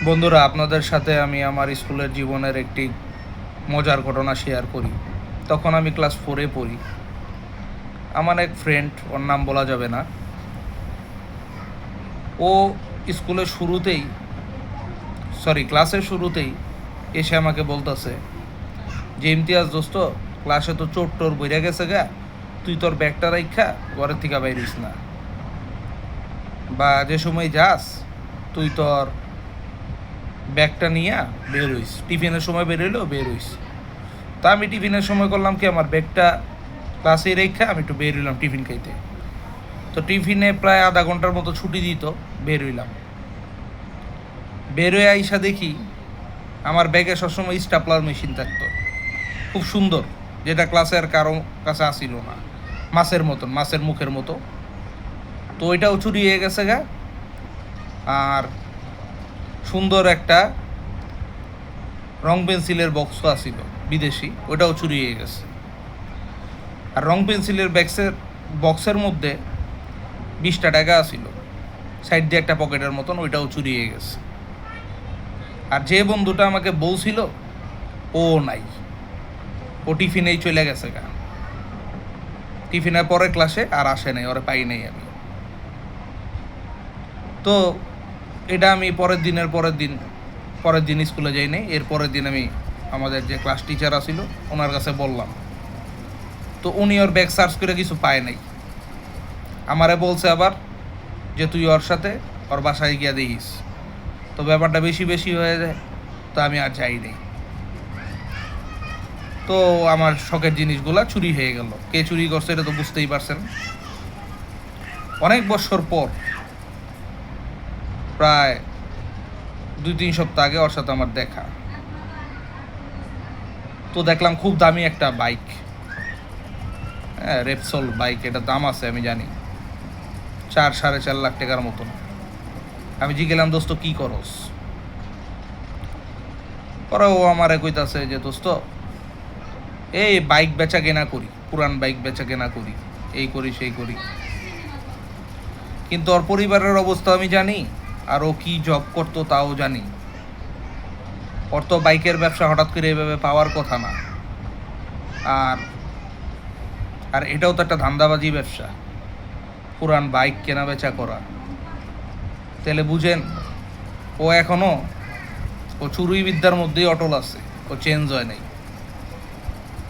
বন্ধুরা, আপনাদের সাথে আমি আমার স্কুলের জীবনের একটি মজার ঘটনা শেয়ার করি। তখন আমি ক্লাস 4-এ পড়ি। আমার এক ফ্রেন্ড, ওর নাম বলা যাবে না, ও ক্লাসের শুরুতেই এসে আমাকে বলতেছে যে, ইমতিয়াজ দোস্ত, ক্লাসে তো চোর টোর বইরা গেছে গা, তুই তোর ব্যাগটা রাইখা ঘরের থেকে বাইরিস না, বা যে সময় যাস তুই তোর ব্যাগটা নিয়ে বের হইস, টিফিনের সময় বের হইলেও বের হইস। তা আমি টিফিনের সময় করলাম কি, আমার ব্যাগটা ক্লাসে রেখে আমি একটু বের হইলাম টিফিন খাইতে। তো টিফিনে প্রায় আধা ঘন্টার মতো ছুটি দিত, বের হইলাম। বের হয়ে আইসা দেখি আমার ব্যাগে সবসময় স্টাপলার মেশিন থাকতো, খুব সুন্দর, যেটা ক্লাসে আর কারো কাছে আসিল না, মাছের মুখের মতো। তো ওইটাও চুরি হয়ে গেছে গা। আর সুন্দর একটা রং পেন্সিলের বক্সও আসিল বিদেশি, ওটাও চুরি হয়ে গেছে। আর রং পেন্সিলের বক্সের মধ্যে 20টা টাকা আসিল, সাইড দিয়ে একটা পকেটের মতন, ওইটাও চুরি হয়ে গেছে। আর যে বন্ধুটা আমাকে বলছিল, ও নাই, ও টিফিনেই চলে গেছে গা। টিফিনের পরে ক্লাসে আর আসে নাই, ওরে পাই নাই আমি। তো এটা আমি পরের দিন স্কুলে যাই নাই। এর পরের দিন আমি আমাদের যে ক্লাস টিচার আছিল ওনার কাছে বললাম। তো উনি ওর ব্যাগ সার্চ করে কিছু পায় নাই। আমারে বলছে আবার যে, তুই ওর সাথে ওর বাসায় গিয়া দেখিস। তো ব্যাপারটা বেশি হয়ে যায়, তো আমি আর যাই নাই। তো আমার শখের জিনিসগুলা চুরি হয়ে গেল। কে চুরি করছে এটা তো বুঝতেই পারছেন। অনেক বছর পর, প্রায় 2-3 সপ্তাহ আগে ওর সাথে আমার দেখা। তো দেখলাম খুব দামি একটা বাইক, হ্যাঁ, রেপসল বাইক। এটা দাম আছে আমি জানি, 4-4.5 লাখ টাকার মতন। আমি জিজ্ঞেলাম, দোস্ত কী করস? পরে ও আমারে কইতাছে যে, দোস্ত, এই বাইক বেচা কেনা করি, পুরান বাইক বেচা কেনা করি, এই করি সেই করি। কিন্তু ওর পরিবারের অবস্থা আমি জানি, আর ও কী জব করতো তাও জানি। ওর তো বাইকের ব্যবসা হঠাৎ করে এভাবে পাওয়ার কথা না। আর আর এটাও তো একটা ধান্দাবাজি ব্যবসা, পুরান বাইক কেনা বেচা করা। তাহলে বুঝেন, ও চুরি বিদ্যার মধ্যেই অটল আছে, ও চেঞ্জ হয় নাই।